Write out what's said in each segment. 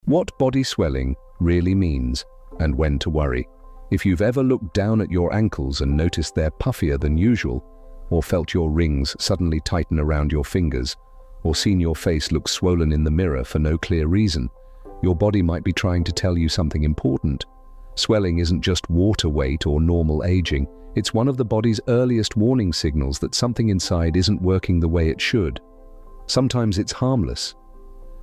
What body swelling really means and when to worry. If you've ever looked down at your ankles and noticed they're puffier than usual, or felt your rings suddenly tighten around your fingers, or seen your face look swollen in the mirror for no clear reason, your body might be trying to tell you something important. Swelling isn't just water weight or normal aging, it's one of the body's earliest warning signals that something inside isn't working the way it should. Sometimes it's harmless,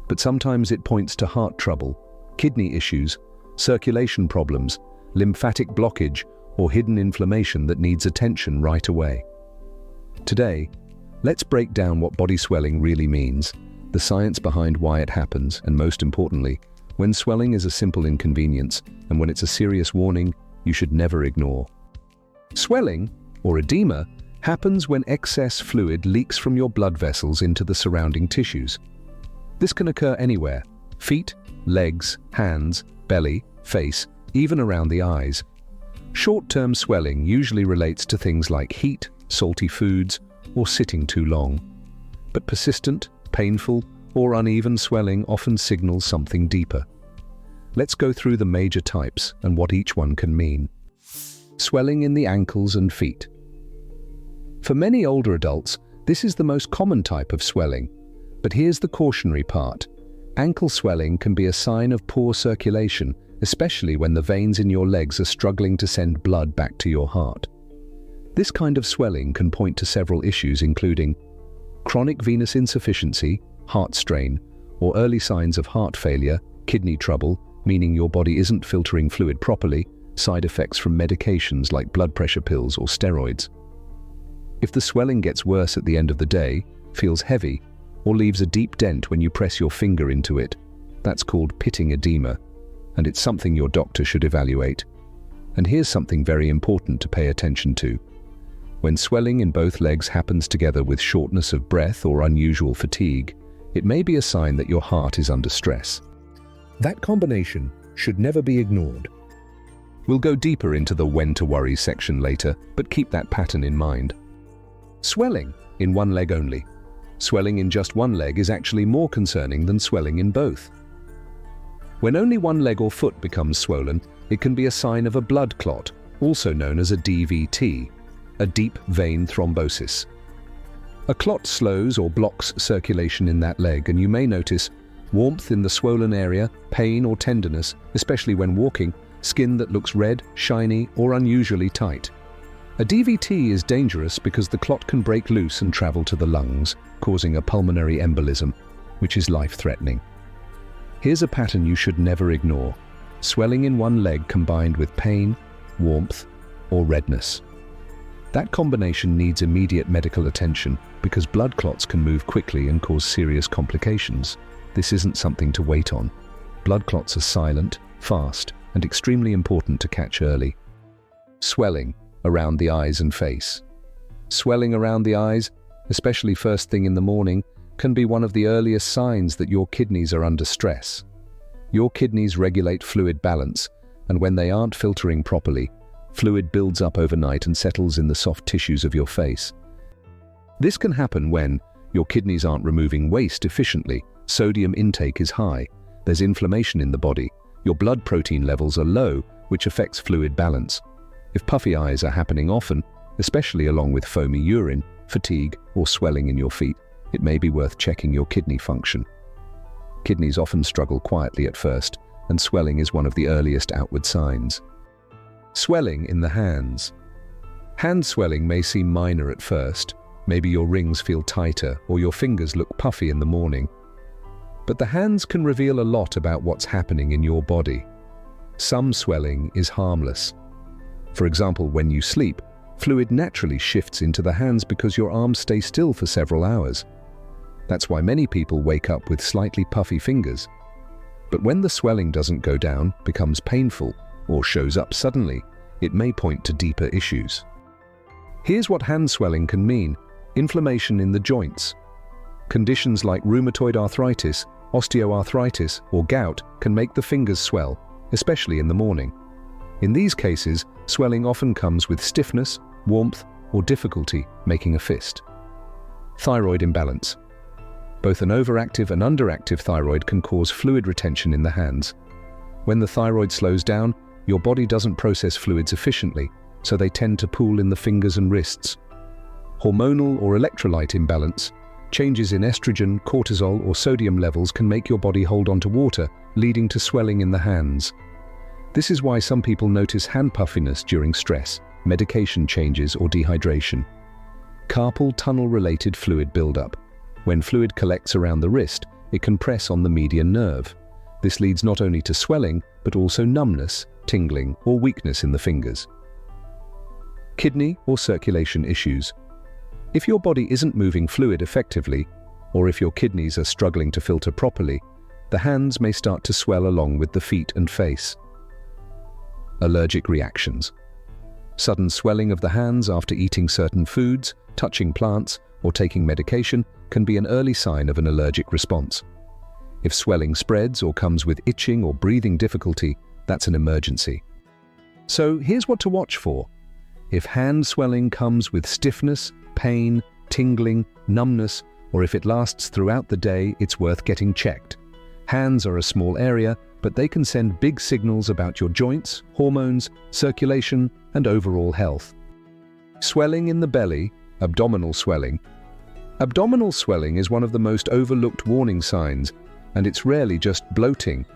but sometimes it points to heart trouble, kidney issues, circulation problems, lymphatic blockage, or hidden inflammation that needs attention right away. Today, let's break down what body swelling really means, the science behind why it happens, and most importantly, when swelling is a simple inconvenience and when it's a serious warning you should never ignore. Swelling, or edema, happens when excess fluid leaks from your blood vessels into the surrounding tissues. This can occur anywhere: feet, legs, hands, belly, face, even around the eyes. Short-term swelling usually relates to things like heat, salty foods, or sitting too long. But persistent, painful, or uneven swelling often signals something deeper. Let's go through the major types and what each one can mean. Swelling in the ankles and feet. For many older adults, this is the most common type of swelling. But here's the cautionary part. Ankle swelling can be a sign of poor circulation, especially when the veins in your legs are struggling to send blood back to your heart. This kind of swelling can point to several issues, including chronic venous insufficiency, heart strain, or early signs of heart failure, kidney trouble, meaning your body isn't filtering fluid properly, side effects from medications like blood pressure pills or steroids. If the swelling gets worse at the end of the day, feels heavy, or leaves a deep dent when you press your finger into it, that's called pitting edema, and it's something your doctor should evaluate. And here's something very important to pay attention to. When swelling in both legs happens together with shortness of breath or unusual fatigue, it may be a sign that your heart is under stress. That combination should never be ignored. We'll go deeper into the when to worry section later, but keep that pattern in mind. Swelling in one leg only. Swelling in just one leg is actually more concerning than swelling in both. When only one leg or foot becomes swollen, it can be a sign of a blood clot, also known as a DVT, a deep vein thrombosis. A clot slows or blocks circulation in that leg, and you may notice warmth in the swollen area, pain or tenderness, especially when walking, skin that looks red, shiny, or unusually tight. A DVT is dangerous because the clot can break loose and travel to the lungs, causing a pulmonary embolism, which is life-threatening. Here's a pattern you should never ignore: swelling in one leg combined with pain, warmth, or redness. That combination needs immediate medical attention because blood clots can move quickly and cause serious complications. This isn't something to wait on. Blood clots are silent, fast, and extremely important to catch early. Swelling around the eyes and face. Swelling around the eyes, especially first thing in the morning, can be one of the earliest signs that your kidneys are under stress. Your kidneys regulate fluid balance, and when they aren't filtering properly, fluid builds up overnight and settles in the soft tissues of your face. This can happen when your kidneys aren't removing waste efficiently, sodium intake is high, there's inflammation in the body, your blood protein levels are low, which affects fluid balance. If puffy eyes are happening often, especially along with foamy urine, fatigue, or swelling in your feet, it may be worth checking your kidney function. Kidneys often struggle quietly at first, and swelling is one of the earliest outward signs. Swelling in the hands. Hand swelling may seem minor at first. Maybe your rings feel tighter or your fingers look puffy in the morning. But the hands can reveal a lot about what's happening in your body. Some swelling is harmless. For example, when you sleep, fluid naturally shifts into the hands because your arms stay still for several hours. That's why many people wake up with slightly puffy fingers. But when the swelling doesn't go down, becomes painful, or shows up suddenly, it may point to deeper issues. Here's what hand swelling can mean: inflammation in the joints. Conditions like rheumatoid arthritis, osteoarthritis, or gout can make the fingers swell, especially in the morning. In these cases, swelling often comes with stiffness, warmth, or difficulty making a fist. Thyroid imbalance. Both an overactive and underactive thyroid can cause fluid retention in the hands. When the thyroid slows down, your body doesn't process fluids efficiently, so they tend to pool in the fingers and wrists. Hormonal or electrolyte imbalance, changes in estrogen, cortisol, or sodium levels can make your body hold on to water, leading to swelling in the hands. This is why some people notice hand puffiness during stress, medication changes, or dehydration. Carpal tunnel-related fluid buildup. When fluid collects around the wrist, it can press on the median nerve. This leads not only to swelling, but also numbness, tingling, or weakness in the fingers. Kidney or circulation issues. If your body isn't moving fluid effectively, or if your kidneys are struggling to filter properly, the hands may start to swell along with the feet and face. Allergic reactions. Sudden swelling of the hands after eating certain foods, touching plants, or taking medication can be an early sign of an allergic response. If swelling spreads or comes with itching or breathing difficulty, that's an emergency. So here's what to watch for. If hand swelling comes with stiffness, pain, tingling, numbness, or if it lasts throughout the day, it's worth getting checked. Hands are a small area, but they can send big signals about your joints, hormones, circulation, and overall health. Swelling in the belly, abdominal swelling. Abdominal swelling is one of the most overlooked warning signs, and it's rarely just bloating.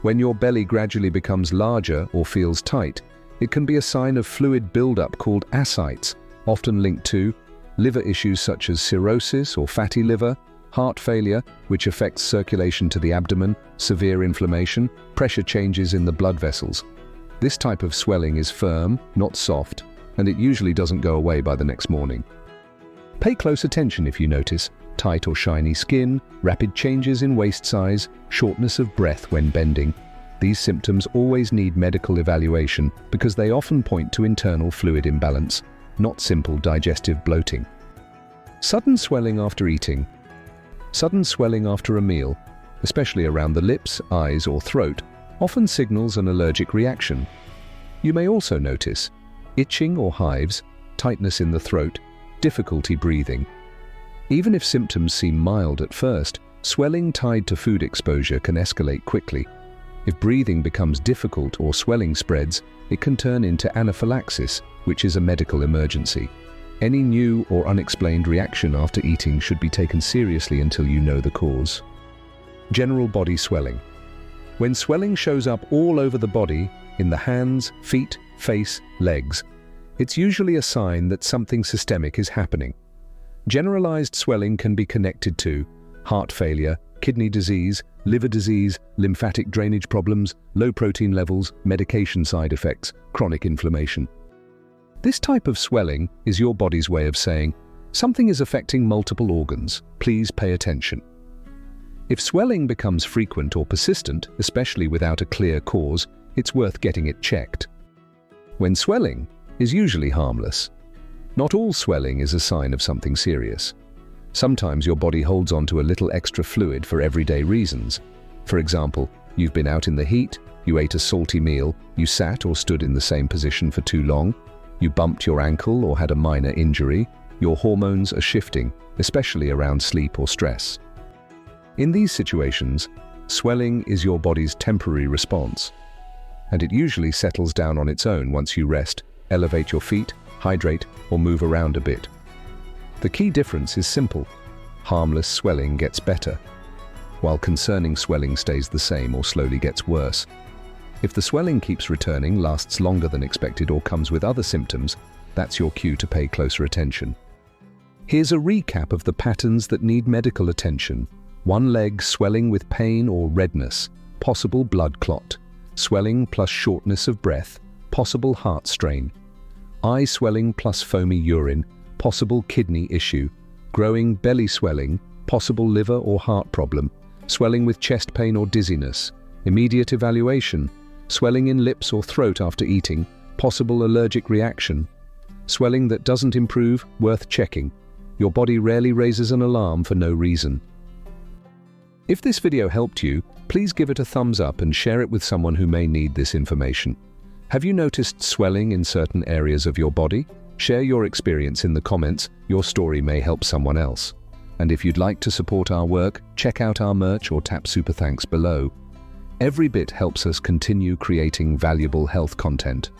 When your belly gradually becomes larger or feels tight, it can be a sign of fluid buildup called ascites, often linked to liver issues such as cirrhosis or fatty liver, heart failure, which affects circulation to the abdomen, severe inflammation, pressure changes in the blood vessels. This type of swelling is firm, not soft, and it usually doesn't go away by the next morning. Pay close attention if you notice tight or shiny skin, rapid changes in waist size, shortness of breath when bending. These symptoms always need medical evaluation because they often point to internal fluid imbalance, not simple digestive bloating. Sudden swelling after eating. Sudden swelling after a meal, especially around the lips, eyes, or throat, often signals an allergic reaction. You may also notice itching or hives, tightness in the throat, difficulty breathing. Even if symptoms seem mild at first, swelling tied to food exposure can escalate quickly. If breathing becomes difficult or swelling spreads, it can turn into anaphylaxis, which is a medical emergency. Any new or unexplained reaction after eating should be taken seriously until you know the cause. General body swelling. When swelling shows up all over the body, in the hands, feet, face, legs, it's usually a sign that something systemic is happening. Generalized swelling can be connected to heart failure, kidney disease, liver disease, lymphatic drainage problems, low protein levels, medication side effects, chronic inflammation. This type of swelling is your body's way of saying, something is affecting multiple organs, please pay attention. If swelling becomes frequent or persistent, especially without a clear cause, it's worth getting it checked. When swelling is usually harmless. Not all swelling is a sign of something serious. Sometimes your body holds on to a little extra fluid for everyday reasons. For example, you've been out in the heat, you ate a salty meal, you sat or stood in the same position for too long, you bumped your ankle or had a minor injury, your hormones are shifting, especially around sleep or stress. In these situations, swelling is your body's temporary response, and it usually settles down on its own once you rest, elevate your feet, hydrate, or move around a bit. The key difference is simple. Harmless swelling gets better, while concerning swelling stays the same or slowly gets worse. If the swelling keeps returning, lasts longer than expected, or comes with other symptoms, that's your cue to pay closer attention. Here's a recap of the patterns that need medical attention. One leg swelling with pain or redness, possible blood clot. Swelling plus shortness of breath, possible heart strain. Eye swelling plus foamy urine, possible kidney issue. Growing belly swelling, possible liver or heart problem. Swelling with chest pain or dizziness. Immediate evaluation. Swelling in lips or throat after eating, possible allergic reaction. Swelling that doesn't improve, worth checking. Your body rarely raises an alarm for no reason. If this video helped you, please give it a thumbs up and share it with someone who may need this information. Have you noticed swelling in certain areas of your body? Share your experience in the comments. Your story may help someone else. And if you'd like to support our work, check out our merch or tap super thanks below. Every bit helps us continue creating valuable health content.